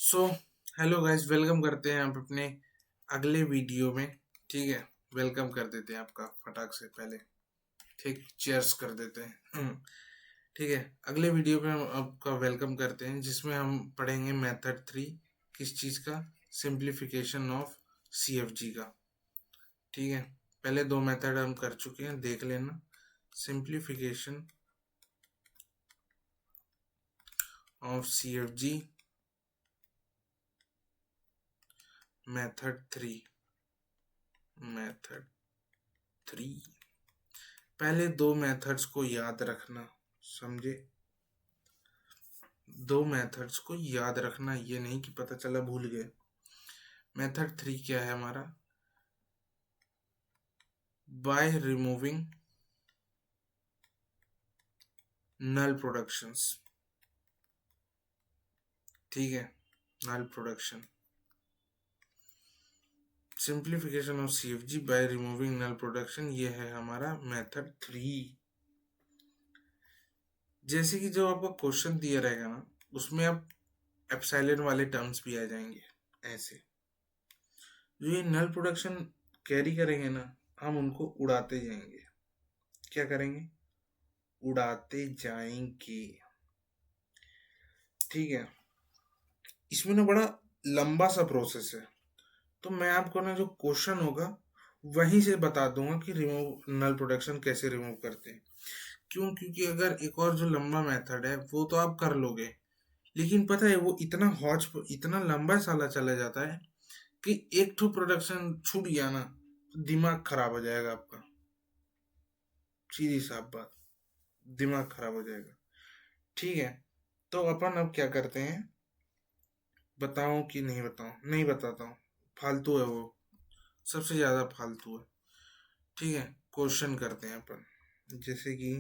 So hello guys, welcome करते हैं आप अपने अगले वीडियो में। ठीक है, वेलकम कर देते हैं आपका फटाक से पहले। ठीक, चीयर्स कर देते हैं। ठीक है, अगले वीडियो में हम आपका वेलकम करते हैं जिसमें हम पढ़ेंगे मेथड 3। किस चीज़ का? सिंप्लीफिकेशन ऑफ सीएफजी का। ठीक है, पहले दो मेथड हम कर चुके हैं, देख लेना। Simplification of CFG method 3। Method 3, पहले दो मेथड्स को याद रखना। समझे? दो मेथड्स को याद रखना, ये नहीं कि पता चला भूल गए। मेथड 3 क्या है हमारा? By removing null productions. ठीक है, null production. Simplification of CFG by removing null production, ये है हमारा मेथड 3। जैसे कि जो आपका क्वेश्चन दिया रहेगा ना, उसमें अब एप्सिलॉन वाले टर्म्स भी आ जाएंगे। ऐसे जो ये नल प्रोडक्शन कैरी करेंगे ना, हम उनको उड़ाते जाएंगे। क्या करेंगे? उड़ाते जाएंगे। ठीक है, इसमें ना बड़ा लंबा सा प्रोसेस है, तो मैं आपको ना जो क्वेश्चन होगा वहीं से बता दूंगा कि रिमूव नल प्रोडक्शन कैसे रिमूव करते हैं। क्यों? क्योंकि अगर एक और जो लंबा मेथड है वो तो आप कर लोगे, लेकिन पता है वो इतना हॉच इतना लंबा साला चला जाता है कि एक तो प्रोडक्शन छूट गया ना तो दिमाग खराब हो जाएगा आपका। सीधी साफ बात, दिमाग खराब हो जाएगा। ठीक है, तो अपन अब क्या करते हैं, बताऊं कि नहीं बताऊं? नहीं बताता हूँ, फालतू है वो, सबसे ज्यादा फालतू है। ठीक है, क्वेश्चन करते हैं अपन। जैसे कि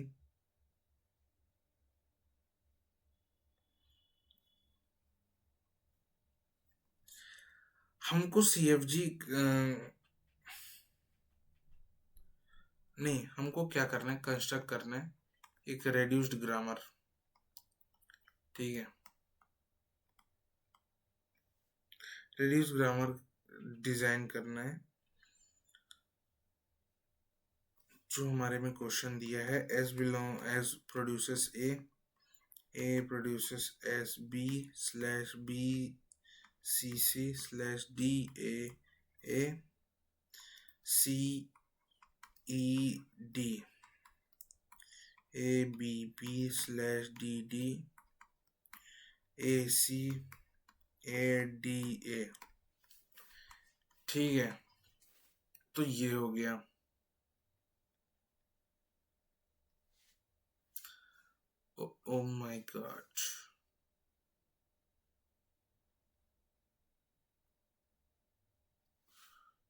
हमको सीएफजी नहीं, हमको क्या करना है, कंस्ट्रक्ट करना है एक रेड्यूस्ड ग्रामर। ठीक है, रेड्यूस्ड ग्रामर डिजाइन करना है। जो हमारे में क्वेश्चन दिया है, S belong S produces A produces S B C D A C E D D A C D A. ठीक है, तो ये हो गया। ओ माय गॉड,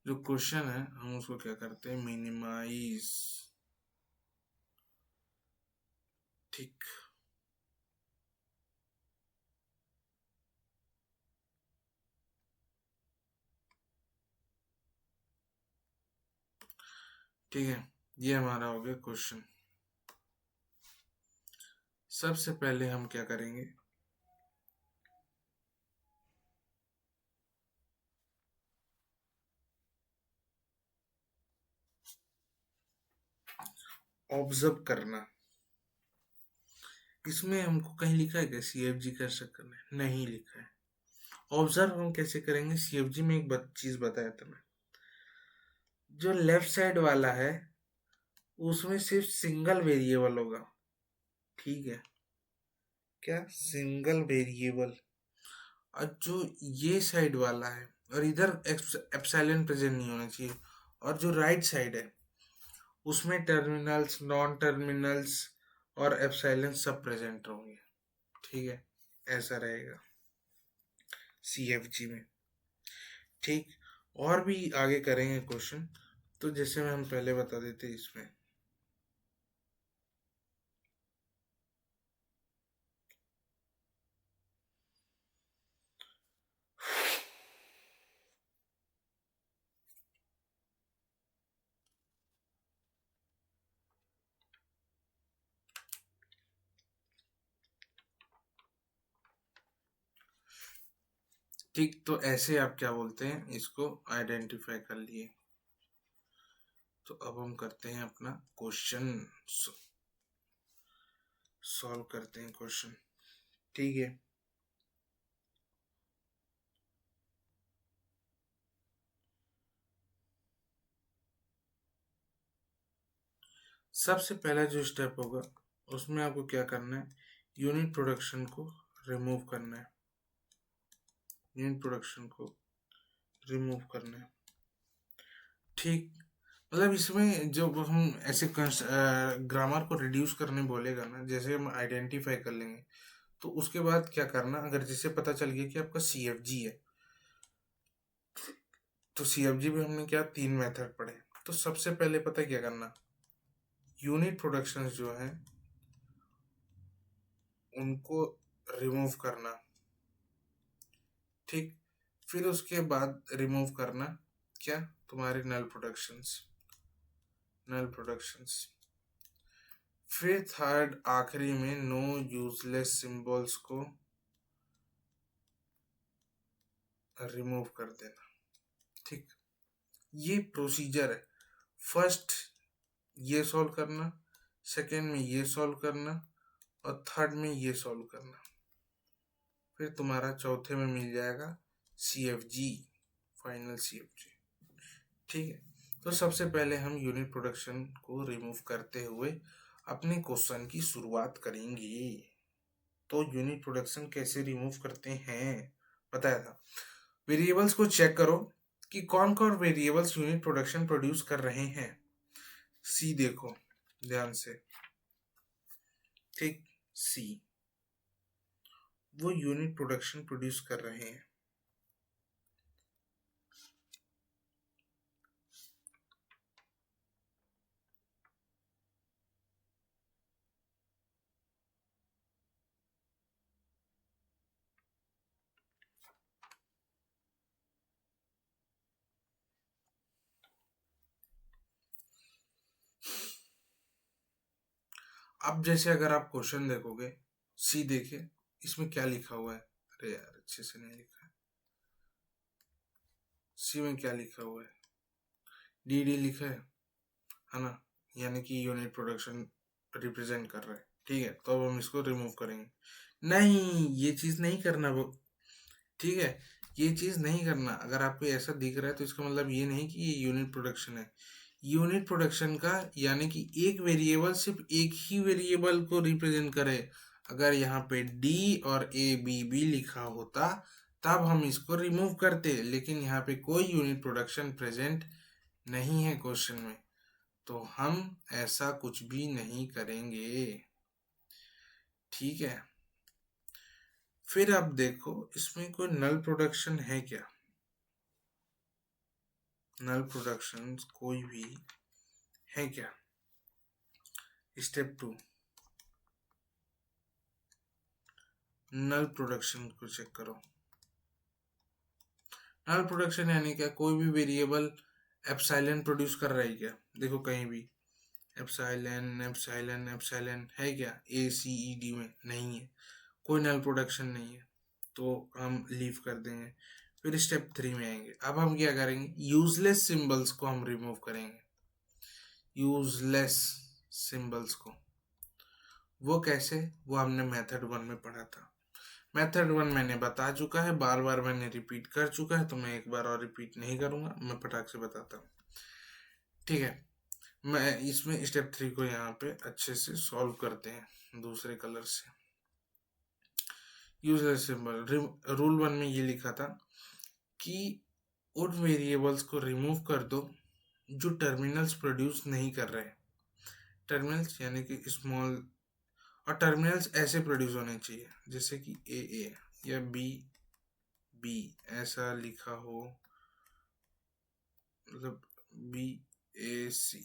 जो क्वेश्चन है हम उसको क्या करते हैं, मिनिमाइज। ठीक, ठीक है, ये हमारा हो गया क्वेश्चन। सबसे पहले हम क्या करेंगे, ऑब्जर्व करना। इसमें हमको कहीं लिखा है क्या सीएफजी कैसे करना है? नहीं लिखा है। ऑब्जर्व हम कैसे करेंगे? सीएफजी में एक चीज बताया था मैं, जो लेफ्ट साइड वाला है उसमें सिर्फ सिंगल वेरिएबल होगा। ठीक है, क्या? Single variable. और जो ये साइड वाला है, और इधर एप्सिलॉन प्रेजेंट नहीं होना चाहिए। और जो राइट साइड है उसमें टर्मिनल्स, नॉन टर्मिनल्स और एप्सिलॉन सब प्रेजेंट होंगे। ठीक है, ऐसा रहेगा सीएफजी में। ठीक, और भी आगे करेंगे क्वेश्चन, तो जैसे में हम पहले बता देते इसमें। ठीक, तो ऐसे आप क्या बोलते हैं, इसको आइडेंटिफाई कर लिए। तो अब हम करते हैं अपना क्वेश्चन, सॉल्व करते हैं क्वेश्चन। ठीक है, सबसे पहला जो स्टेप होगा उसमें आपको क्या करना है, यूनिट प्रोडक्शन को रिमूव करना है। यूनिट प्रोडक्शन को रिमूव करना है। ठीक, मतलब इसमें जो हम ऐसे ग्रामर को रिड्यूस करने बोलेगा ना, जैसे हम आइडेंटिफाई कर लेंगे, तो उसके बाद क्या करना, अगर जिससे पता चल गया कि आपका CFG है, तो CFG में हमने क्या 3 मेथड पढ़े। तो सबसे पहले पता क्या करना, यूनिट प्रोडक्शंस जो हैं उनको रिमूव करना। ठीक, फिर उसके बाद रिमूव करना क्या, तुम्हारे नल प्रोडक्शंस। फिर थर्ड आखिरी में नो यूजलेस सिंबल्स को रिमूव कर देना। ठीक, ये प्रोसीजर है। फर्स्ट ये सॉल्व करना, सेकेंड में ये सॉल्व करना, और थर्ड में ये सॉल्व करना। फिर तुम्हारा चौथे में मिल जाएगा CFG, फाइनल CFG। ठीक है, तो सबसे पहले हम यूनिट प्रोडक्शन को रिमूव करते हुए अपने क्वेश्चन की शुरुआत करेंगे। तो यूनिट प्रोडक्शन कैसे रिमूव करते हैं बताया था। वेरिएबल्स को चेक करो कि कौन कौन वेरिएबल्स यूनिट प्रोडक्शन प्रोड्यूस कर रहे हैं। सी देखो ध्यान से, ठीक, सी वो यूनिट प्रोडक्शन प्रोड्यूस कर रहे हैं। अब जैसे अगर आप क्वेश्चन देखोगे, सी देखिए इसमें क्या लिखा हुआ है। अरे यार अच्छे से नहीं लिखा है। सी में क्या लिखा हुआ है, DD लिखा है ना, यानी कि यूनिट प्रोडक्शन रिप्रेजेंट कर रहा है। ठीक है, तो अब हम इसको रिमूव करेंगे। नहीं, ये चीज नहीं करना वो। ठीक है, ये चीज नहीं करना। अगर आपको ऐसा दिख रहा है तो इसका मतलब ये नहीं कि ये यूनिट प्रोडक्शन है। यूनिट प्रोडक्शन का यानी कि एक वेरिएबल सिर्फ एक ही वेरिएबल को रिप्रेजेंट करे। अगर यहाँ पे D और ABB लिखा होता तब हम इसको रिमूव करते, लेकिन यहाँ पे कोई यूनिट प्रोडक्शन प्रेजेंट नहीं है क्वेश्चन में, तो हम ऐसा कुछ भी नहीं करेंगे। ठीक है, फिर आप देखो इसमें कोई नल प्रोडक्शन है क्या। नल प्रोडक्शन कोई भी है क्या। स्टेप 2, नल प्रोडक्शन को चेक करो। नल प्रोडक्शन यानी क्या, कोई भी वेरिएबल एप्सिलॉन प्रोड्यूस कर रहा है क्या। देखो कहीं भी एप्सिलॉन एप्सिलॉन एप्सिलॉन है क्या, ACED में नहीं है, कोई नल प्रोडक्शन नहीं है, तो हम लीव कर देंगे। फिर स्टेप 3 में आएंगे। अब हम क्या करेंगे, यूजलेस सिंबल्स को हम रिमूव करेंगे। यूजलेस सिंबल्स को वो कैसे, वो हमने मेथड 1 में पढ़ा था। मेथड 1 मैंने बता चुका है, बार बार मैंने रिपीट कर चुका है, तो मैं एक बार और रिपीट नहीं करूंगा, मैं फटाक से बताता हूँ। ठीक है, मैं इसमें स्टेप 3 को यहाँ पे अच्छे से सॉल्व करते हैं दूसरे कलर से। यूजलेस सिंबल, रूल 1 में ये लिखा था कि उन वेरिएबल्स को रिमूव कर दो जो टर्मिनल्स प्रोड्यूस नहीं कर रहे। टर्मिनल्स यानी कि स्मॉल, और टर्मिनल्स ऐसे प्रोड्यूस होने चाहिए जैसे कि AA या B ऐसा लिखा हो, मतलब BAC।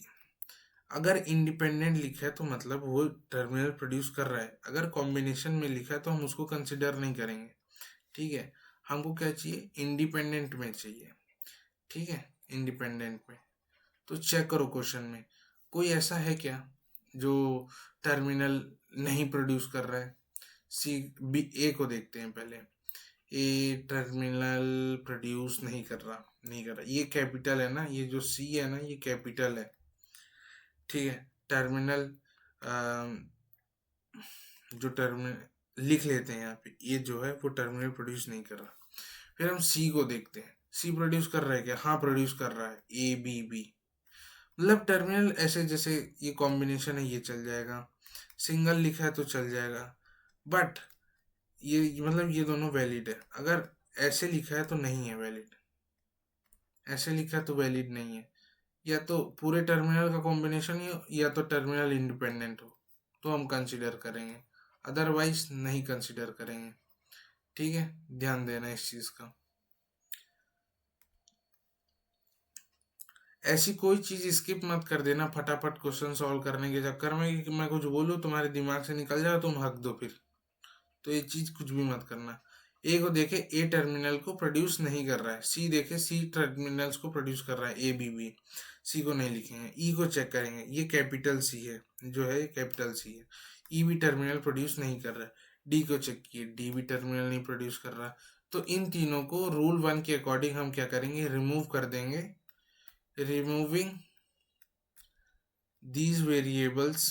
अगर इंडिपेंडेंट लिखा है तो मतलब वो टर्मिनल प्रोड्यूस कर रहा है। अगर कॉम्बिनेशन में लिखा है तो हम उसको कंसिडर नहीं करेंगे। ठीक है, हमको क्या चाहिए, इंडिपेंडेंट में चाहिए। ठीक है, इंडिपेंडेंट में। तो चेक करो क्वेश्चन में कोई ऐसा है क्या जो टर्मिनल नहीं प्रोड्यूस कर रहा है। सी बी, ए को देखते हैं पहले। ए टर्मिनल प्रोड्यूस नहीं कर रहा, ये कैपिटल है ना, ये जो सी है ना ये कैपिटल है, ठीक है। टर्मिनल जो टर्मिनल लिख लेते हैं यहाँ पे, ये जो है वो टर्मिनल प्रोड्यूस नहीं कर रहा। फिर हम सी को देखते हैं, सी प्रोड्यूस कर रहा है क्या? हाँ प्रोड्यूस कर रहा है, ए बी बी। मतलब टर्मिनल ऐसे जैसे ये कॉम्बिनेशन है ये चल जाएगा, सिंगल लिखा है तो चल जाएगा, बट ये मतलब ये दोनों वैलिड है। अगर ऐसे लिखा है तो नहीं है वैलिड, ऐसे लिखा है तो वैलिड नहीं है। या तो पूरे टर्मिनल का कॉम्बिनेशन ही हो या तो टर्मिनल इंडिपेंडेंट हो तो हम कंसिडर करेंगे, अदरवाइज नहीं कंसिडर करेंगे, ठीक है। ध्यान देना इस चीज का। ऐसी कोई चीज स्किप मत कर देना फटाफट क्वेश्चन सॉल्व करने के चक्कर में कि मैं कुछ बोलूँ तुम्हारे दिमाग से निकल जाए तुम हक दो फिर, तो ये चीज कुछ भी मत करना। ए को देखे ए टर्मिनल को प्रोड्यूस नहीं कर रहा है, सी देखे सी टर्मिनल्स को प्रोड्यूस कर रहा है, ए बी बी। सी को नहीं लिखेंगे, ई को चेक करेंगे, ये कैपिटल सी है, जो है कैपिटल सी है। ई भी टर्मिनल प्रोड्यूस नहीं कर रहा है। डी को चेक किए, डी भी टर्मिनल नहीं प्रोड्यूस कर रहा। तो इन तीनों को रूल वन के अकॉर्डिंग हम क्या करेंगे, रिमूव कर देंगे। Removing these variables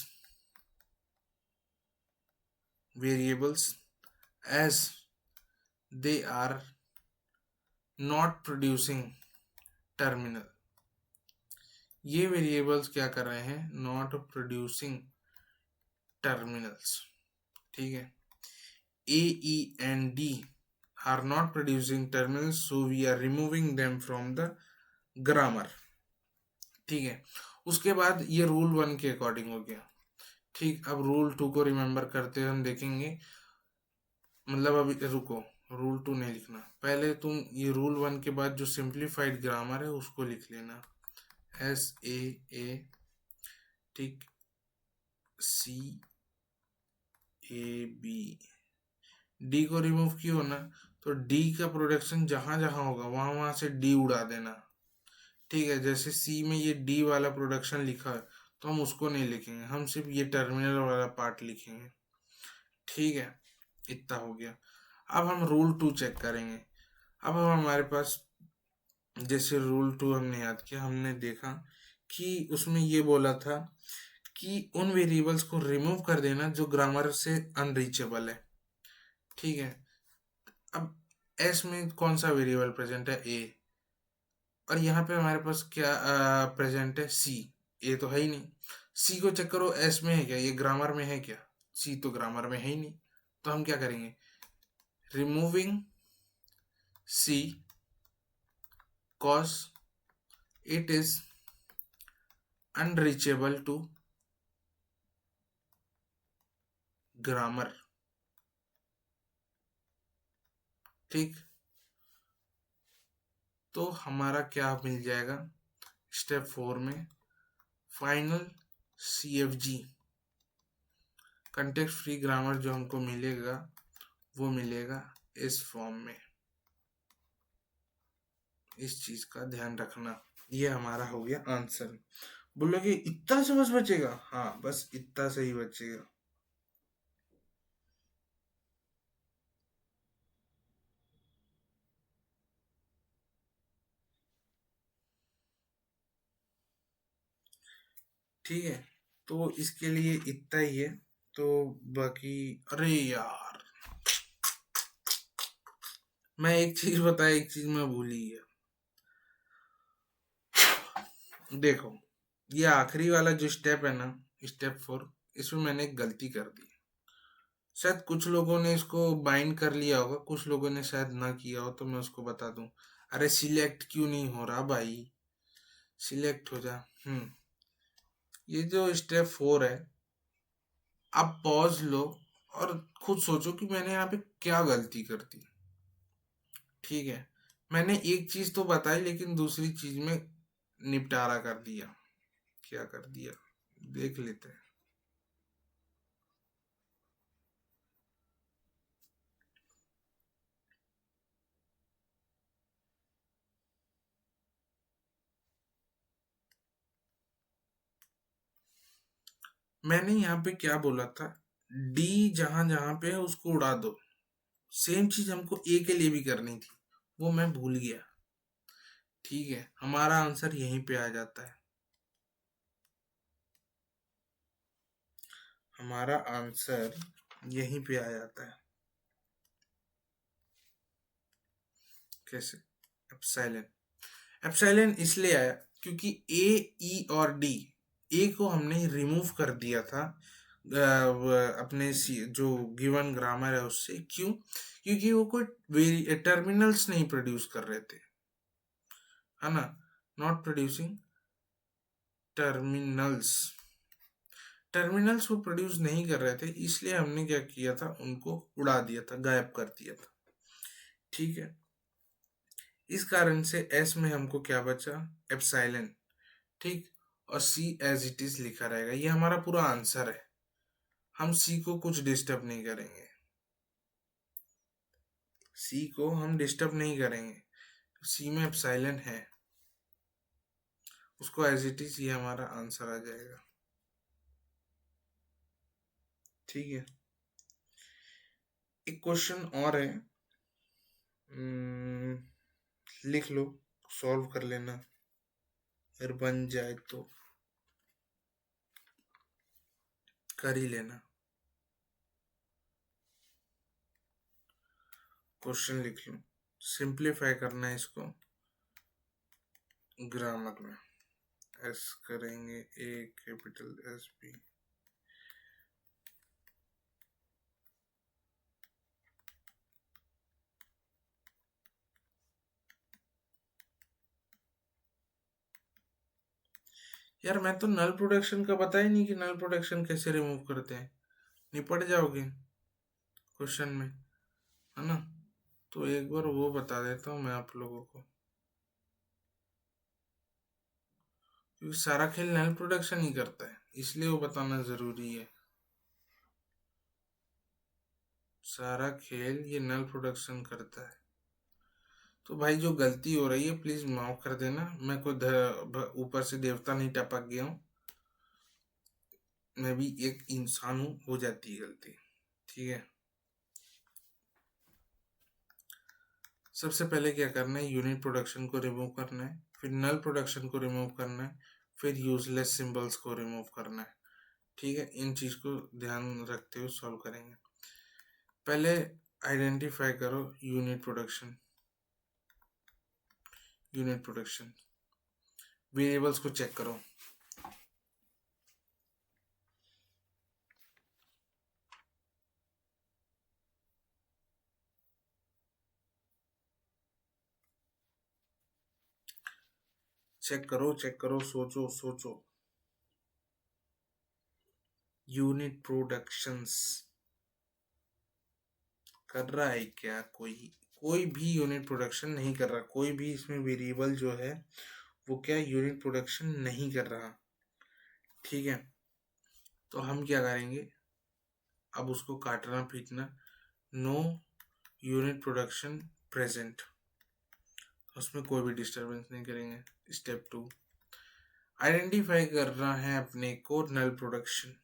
as they are not producing terminal। ये वेरिएबल्स क्या कर रहे हैं, नॉट प्रोड्यूसिंग टर्मिनल्स, ठीक है। A E and D are not producing terminals, so we are removing them from the grammar, ठीक है। उसके बाद ये रूल वन के अकॉर्डिंग हो गया, ठीक। अब रूल टू को रिमेंबर करते हुए हम देखेंगे, मतलब अभी रुको, रूल टू नहीं लिखना, पहले तुम ये रूल वन के बाद जो सिंप्लीफाइड ग्रामर है उसको लिख लेना, एस ए, ठीक, सी ए बी। डी को रिमूव किया ना, तो डी का प्रोडक्शन जहां जहां होगा वहां वहां से डी उड़ा देना, ठीक है। जैसे सी में ये डी वाला प्रोडक्शन लिखा है तो हम उसको नहीं लिखेंगे, हम सिर्फ ये टर्मिनल वाला पार्ट लिखेंगे, ठीक है। इतना हो गया। अब हम रूल टू चेक करेंगे। अब हमारे पास जैसे रूल टू हमने याद किया, हमने देखा कि उसमें ये बोला था कि उन वेरिएबल्स को रिमूव कर देना जो ग्रामर से अनरीचेबल है, ठीक है। अब एस में कौन सा वेरिएबल प्रेजेंट है, ए, और यहाँ पे हमारे पास क्या प्रेजेंट है, सी। ए तो है ही नहीं। सी को चेक करो, एस में है क्या, ये ग्रामर में है क्या, सी तो ग्रामर में है ही नहीं। तो हम क्या करेंगे, removing C cause it is unreachable to grammar, ठीक। तो हमारा क्या मिल जाएगा स्टेप 4 में, final CFG context free grammar जो हमको मिलेगा वो मिलेगा इस फॉर्म में। इस चीज का ध्यान रखना। ये हमारा हो गया आंसर। बोलोगे इतना से बस बचेगा, हाँ बस इतना से ही बचेगा। ठीक है, तो इसके लिए इतना ही है। तो बाकी, अरे यार मैं एक चीज बताया, एक चीज मैं भूल ही गया। देखो, ये आखिरी वाला जो स्टेप है ना, स्टेप 4, इसमें मैंने एक गलती कर दी। शायद कुछ लोगों ने इसको बाइंड कर लिया होगा, कुछ लोगों ने शायद ना किया हो, तो मैं उसको बता दूं। अरे सिलेक्ट क्यों नहीं हो रहा भाई, सिलेक्ट हो जा। ये जो स्टेप 4 है, आप पॉज लो और खुद सोचो कि मैंने यहाँ पे क्या गलती कर दी, ठीक है। मैंने एक चीज तो बताई लेकिन दूसरी चीज में निपटारा कर दिया। क्या कर दिया, देख लेते हैं। मैंने यहाँ पे क्या बोला था, डी जहां जहां पे है उसको उड़ा दो, सेम चीज हमको ए के लिए भी करनी थी, वो मैं भूल गया। ठीक है, हमारा आंसर यहीं पे आ जाता है। हमारा आंसर यहीं पे आ जाता है। कैसे? एप्सिलॉन। एप्सिलॉन इसलिए आया क्योंकि ए, ई और डी, ए को हमने रिमूव कर दिया था अपने जो गिवन ग्रामर है उससे। क्यों? क्योंकि वो कोई टर्मिनल्स नहीं प्रोड्यूस कर रहे थे, है ना, नॉट प्रोड्यूसिंग टर्मिनल्स। टर्मिनल्स वो प्रोड्यूस नहीं कर रहे थे, इसलिए हमने क्या किया था, उनको उड़ा दिया था, गायब कर दिया था। ठीक है, इस कारण से एस में हमको क्या बचा, एप्सिलॉन। ठीक, और सी एज इट इज लिखा रहेगा। ये हमारा पूरा आंसर है, हम सी को कुछ डिस्टर्ब नहीं करेंगे, सी को हम डिस्टर्ब नहीं करेंगे। सी में एप्सिलॉन है, उसको एज इट इज, ये हमारा आंसर आ जाएगा। ठीक है, एक क्वेश्चन और है, लिख लो, सॉल्व कर लेना, अगर बन जाए तो कर ही लेना। क्वेश्चन लिख लो, सिंप्लीफाई करना है इसको ग्रामर में। एस करेंगे, ए कैपिटल एस बी। यार मैं तो नल प्रोडक्शन का पता ही नहीं कि नल प्रोडक्शन कैसे रिमूव करते हैं। निपट जाओगे क्वेश्चन में, है ना? तो एक बार वो बता देता हूँ मैं आप लोगों को, क्योंकि सारा खेल नल प्रोडक्शन ही करता है, इसलिए वो बताना जरूरी है। सारा खेल ये नल प्रोडक्शन करता है। तो भाई जो गलती हो रही है प्लीज माफ कर देना, मैं कोई ऊपर से देवता नहीं टपक गया हूँ, मैं भी एक इंसान हूँ, हो जाती है गलती। ठीक है, सबसे पहले क्या करना है, यूनिट प्रोडक्शन को रिमूव करना है, फिर नल प्रोडक्शन को रिमूव करना है, फिर यूजलेस सिंबल्स को रिमूव करना है। ठीक है, इन चीज को ध्यान रखते हुए सॉल्व करेंगे। पहले आइडेंटिफाई करो unit production. Unit production variables को चेक करो। चेक करो, चेक करो, सोचो सोचो। यूनिट प्रोडक्शंस कर रहा है क्या कोई? कोई भी यूनिट प्रोडक्शन नहीं कर रहा, कोई भी इसमें वेरिएबल जो है वो क्या यूनिट प्रोडक्शन नहीं कर रहा। ठीक है, तो हम क्या करेंगे, अब उसको काटना पीटना, नो यूनिट प्रोडक्शन प्रेजेंट, उसमें कोई भी डिस्टरबेंस नहीं करेंगे। स्टेप 2, आइडेंटिफाई करना है अपने को नल प्रोडक्शन।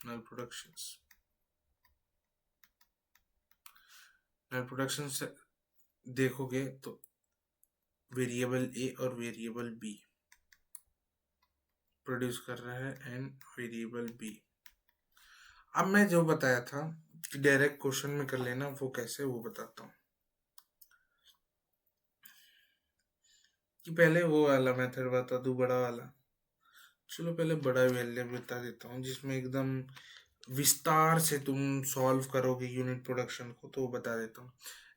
नल प्रोडक्शंस, नल प्रोडक्शन से देखोगे तो वेरिएबल ए और वेरिएबल बी प्रोड्यूस कर रहा है, एंड वेरिएबल बी। अब मैं जो बताया था कि डायरेक्ट क्वेश्चन में कर लेना, वो कैसे वो बताता हूँ। कि पहले वो वाला मेथड बता दूं, बड़ा वाला? चलो पहले बड़ा वैल्यू बता देता हूँ, जिसमें एकदम विस्तार से तुम सॉल्व करोगे यूनिट प्रोडक्शन को, तो वो बता देता हूँ।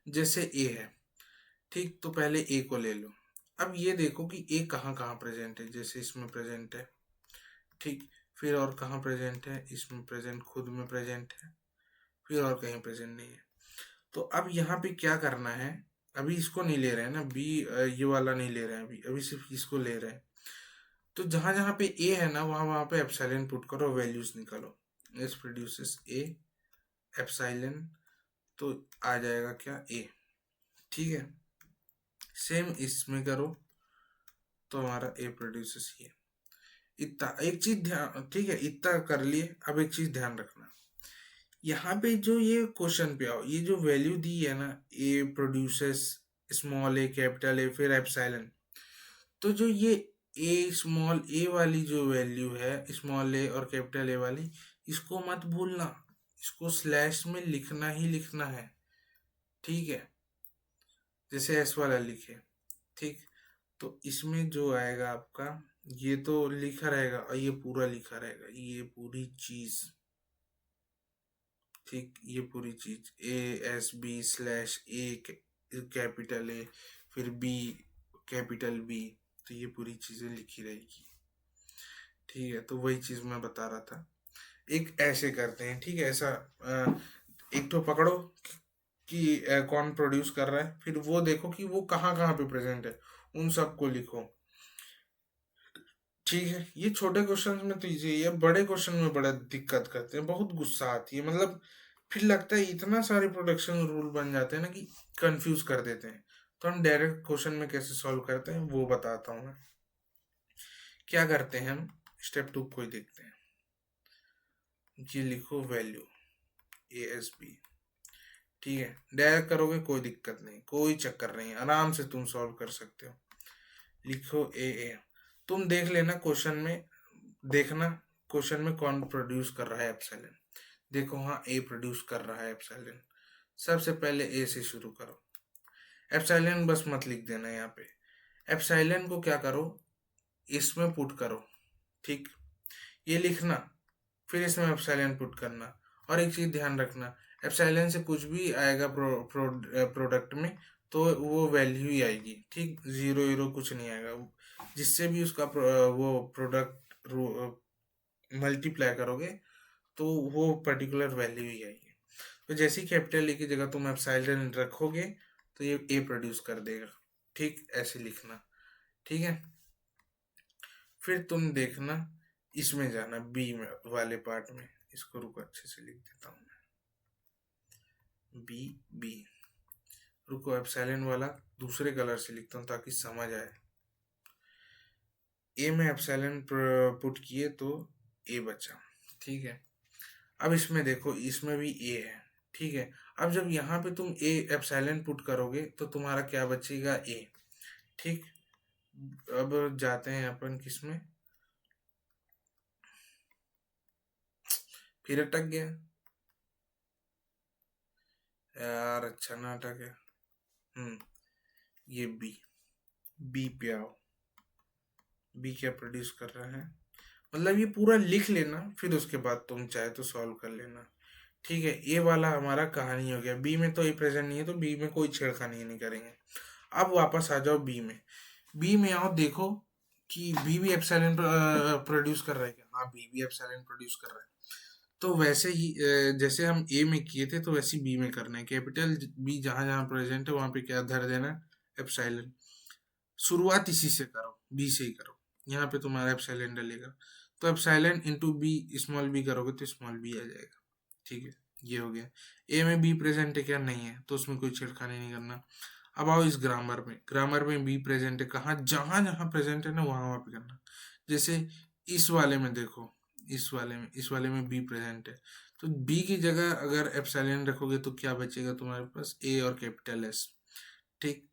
जैसे ए है, ठीक, तो पहले ए को ले लो। अब ये देखो कि ए कहाँ कहाँ प्रेजेंट है, जैसे इसमें प्रेजेंट है, ठीक, फिर और कहाँ प्रेजेंट है, इसमें प्रेजेंट, खुद में प्रेजेंट है, फिर और कहीं प्रेजेंट नहीं है। तो अब यहाँ पे क्या करना है, अभी इसको नहीं ले रहे हैं ना, बी ये वाला नहीं ले रहे हैं, अभी अभी सिर्फ इसको ले रहे हैं। तो जहां जहां पे ए है ना, वहां वहां पे एप्सिलॉन पुट करो, वैल्यूज निकालो। एस प्रोड्यूसेस ए एप्सिलॉन, तो आ जाएगा क्या, ए। ठीक है, सेम इसमें करो, तो हमारा ए प्रोड्यूसेस ये। इतना एक चीज ध्यान, ठीक है, इतना कर लिए। अब एक चीज ध्यान रखना, यहाँ पे जो ये क्वेश्चन पे आओ, ये जो वैल्यू दी है ना, A produces small A capital A फिर एप्सिलॉन, तो जो ये ए स्मॉल ए वाली जो वैल्यू है, स्मॉल ए और कैपिटल ए वाली, इसको मत भूलना, इसको स्लैश में लिखना ही लिखना है, ठीक है, जैसे एस वाला लिखे, ठीक। तो इसमें जो आएगा आपका, ये तो लिखा रहेगा और ये पूरा लिखा रहेगा, ये पूरी चीज, ठीक, ये पूरी चीज A S B slash A capital A फिर बी कैपिटल बी, तो ये पूरी चीजें लिखी रहेगी, ठीक है। तो वही चीज मैं बता रहा था, एक ऐसे करते हैं, ठीक है, ऐसा एक तो पकड़ो कि कौन प्रोड्यूस कर रहा है, फिर वो देखो कि वो कहाँ कहाँ पे प्रेजेंट है, उन सबको लिखो, ठीक है। ये छोटे क्वेश्चन में तो इजी है, बड़े क्वेश्चन में बड़ा दिक्कत करते हैं, बहुत गुस्सा आती है, मतलब फिर लगता है इतना सारे प्रोडक्शन रूल बन जाते हैं ना कि कंफ्यूज कर देते हैं। तो हम डायरेक्ट क्वेश्चन में कैसे सॉल्व करते हैं वो बताता हूँ मैं। क्या करते हैं हम, स्टेप 2 को ही देखते हैं। ये लिखो वैल्यू ए एस बी, ठीक है, डायरेक्ट करोगे कोई दिक्कत नहीं, कोई चक्कर नहीं, आराम से तुम सॉल्व कर सकते हो। लिखो ए, तुम देख लेना क्वेश्चन में, देखना क्वेश्चन में कौन प्रोड्यूस कर रहा है एप्सिलॉन, देखो हाँ ए प्रोड्यूस कर रहा है एप्सिलॉन, सबसे पहले ए से शुरू करो। एप्सिलॉन बस मत लिख देना यहाँ पे, एप्सिलॉन को क्या करो, इसमें पुट करो, ठीक, ये लिखना, फिर इसमें एप्सिलॉन पुट करना। और एक चीज ध्यान रखना, एप्सिलॉन से कुछ भी आएगा प्रोडक्ट में तो वो वैल्यू ही आएगी, ठीक, जीरो हीरो कुछ नहीं आएगा, जिससे भी उसका वो प्रोडक्ट मल्टीप्लाई करोगे तो वो पर्टिकुलर वैल्यू ही आएगी। तो जैसे ही कैपिटल ए की जगह तुम एप्सिलॉन रखोगे तो ये ए प्रोड्यूस कर देगा, ठीक, ऐसे लिखना, ठीक है। फिर तुम देखना, इसमें जाना बी में वाले पार्ट में, इसको रुको अच्छे से लिख देता हूँ मैं, बी बी, रुको एप्सिलॉन वाला दूसरे कलर से लिखता हूँ ताकि समझ आए। ए में एप्सिलॉन पुट किए तो ए बचा, ठीक है। अब इसमें देखो, इसमें भी ए है, ठीक है। अब जब यहाँ पे तुम ए एप्सिलॉन पुट करोगे तो तुम्हारा क्या बचेगा, ए, ठीक। अब जाते हैं अपन किसमें, फिर अटक गया यार, अच्छा नाटक है। ये बी, बी पे आओ, बी क्या प्रोड्यूस कर रहा है, मतलब ये पूरा लिख लेना, फिर उसके बाद तुम चाहे तो सॉल्व कर लेना, ठीक है। ए वाला हमारा कहानी हो गया, बी में तो ए प्रेजेंट नहीं है तो बी में कोई छेड़खानी नहीं करेंगे। अब वापस आ जाओ बी में, बी में आओ, देखो कि बी भी एप्सिलॉन प्रोड्यूस कर रहा है क्या, हाँ बी भी एप्सिलॉन प्रोड्यूस कर रहा है। तो वैसे ही जैसे हम ए में किए थे तो वैसे बी में करना है, कैपिटल बी जहां जहां प्रेजेंट है वहां पे क्या धर देना, एप्सिलॉन। शुरुआत इसी से करो, बी से ही करो, यहाँ पे तुम्हारा एप्सिलॉन डलेगा, तो epsilon into B small B करोगे तो स्मॉल बी आ जाएगा, ठीक है। ये हो गया, ए में बी प्रेजेंट है क्या, नहीं है, तो उसमें कोई छेड़खानी नहीं करना। अब आओ इस ग्रामर में, ग्रामर में बी प्रेजेंट है कहाँ, जहां जहां प्रेजेंट है ना वहां वहां पे करना। जैसे इस वाले में देखो, इस वाले में बी प्रेजेंट है, तो बी की जगह अगर एप्सिलॉन रखोगे तो क्या बचेगा तुम्हारे पास, ए और कैपिटल एस, ठीक।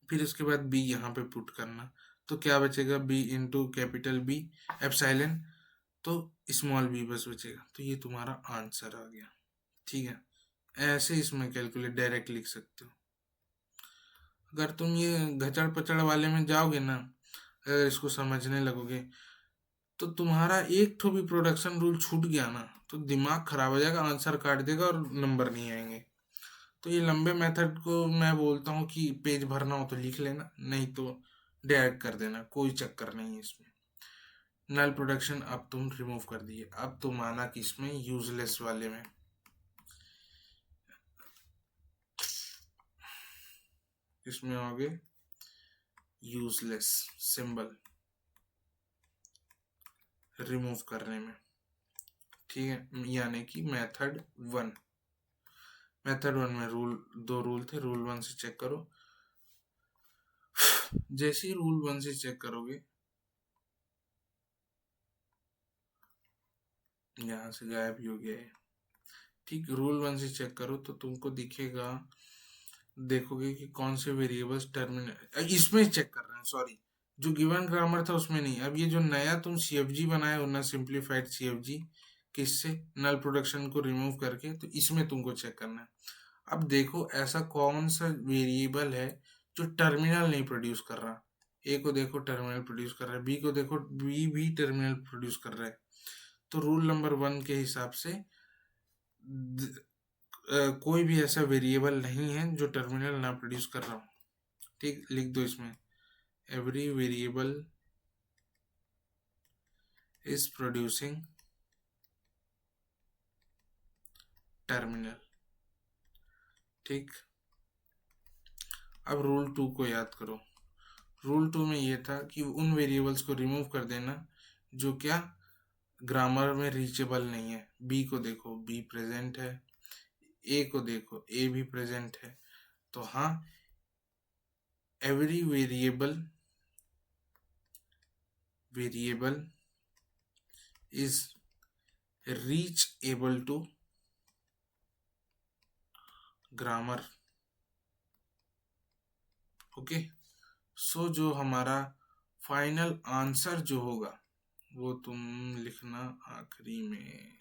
फिर उसके बाद बी यहाँ पे पुट करना, तो क्या बचेगा, B into capital B epsilon, तो स्मॉल बी बस बचेगा, तो ये तुम्हारा आंसर आ गया, ठीक है। ऐसे इसमें कैलकुलेट डायरेक्ट लिख सकते हो। अगर तुम ये घचड़ पचड़ वाले में जाओगे ना, अगर इसको समझने लगोगे तो तुम्हारा एक तो भी प्रोडक्शन रूल छूट गया ना तो दिमाग खराब हो जाएगा, आंसर काट देगा और नंबर नहीं आएंगे। तो ये लंबे मेथड को मैं बोलता हूँ कि पेज भरना हो तो लिख लेना, नहीं तो डायरेक्ट कर देना, कोई चक्कर नहीं है इसमें। नल प्रोडक्शन अब तुम रिमूव कर दिए, अब तुम आना किसमें, यूजलेस वाले में। किसमें आओगे, यूजलेस सिंबल रिमूव करने में, ठीक है, यानी कि मेथड 1। मेथड 1 में दो रूल थे, रूल 1 से चेक करो। जैसे ही रूल 1 से चेक करोगे, यहाँ से गायब ही हो गया है, ठीक, रूल 1 से चेक करो तो तुमको दिखेगा, देखोगे कि कौन से वेरिएबल्स टर्मिनल, इसमें चेक कर रहे हैं, सॉरी, जो गिवन ग्रामर था उसमें नहीं। अब ये जो नया तुम सीएफजी बनाए हो ना, सिंप्लीफाइड सीएफजी, किससे, नल प्रोडक्शन को रिमूव करके, तो इसमें तुमको चेक करना है। अब देखो ऐसा कौन सा वेरिएबल है जो टर्मिनल नहीं प्रोड्यूस कर रहा। ए को देखो टर्मिनल प्रोड्यूस कर रहा है, बी को देखो बी भी टर्मिनल प्रोड्यूस कर रहा है। तो रूल नंबर 1 के हिसाब से कोई भी ऐसा वेरिएबल नहीं है जो टर्मिनल ना प्रोड्यूस कर रहा हो। ठीक, लिख दो इसमें, every variable is producing terminal. ठीक, अब रूल 2 को याद करो। रूल 2 में ये था कि उन वेरिएबल्स को रिमूव कर देना जो क्या ग्रामर में रीचेबल नहीं है। बी को देखो, बी प्रेजेंट है, ए को देखो, ए भी प्रेजेंट है। तो हाँ, every variable is reachable to grammar. Okay, so जो हमारा फाइनल आंसर जो होगा वो तुम लिखना आखिरी में।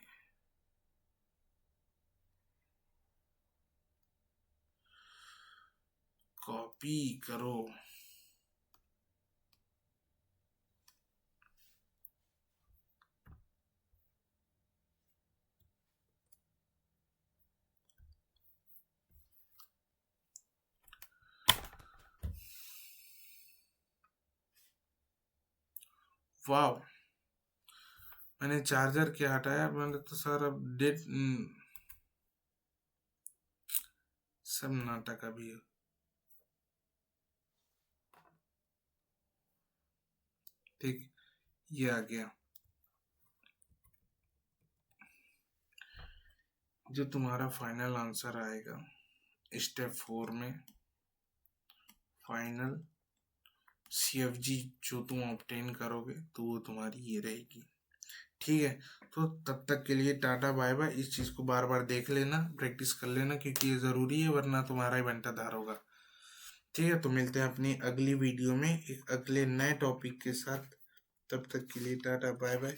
कॉपी करो। वाह, मैंने चार्जर क्या हटाया, मैंने तो सर अब डेट सब नाटक अभी है। ठीक, ये आ गया जो तुम्हारा फाइनल आंसर आएगा स्टेप 4 में। फाइनल सीएफजी जो तुम ऑब्टेन करोगे तो वो तुम्हारी ये रहेगी। ठीक है, तो तब तक के लिए टाटा बाय बाय। इस चीज़ को बार बार देख लेना, प्रैक्टिस कर लेना, क्योंकि ये ज़रूरी है, वरना तुम्हारा ही बंटाधार होगा। ठीक है, तो मिलते हैं अपनी अगली वीडियो में एक अगले नए टॉपिक के साथ। तब तक के लिए टाटा बाय बाय।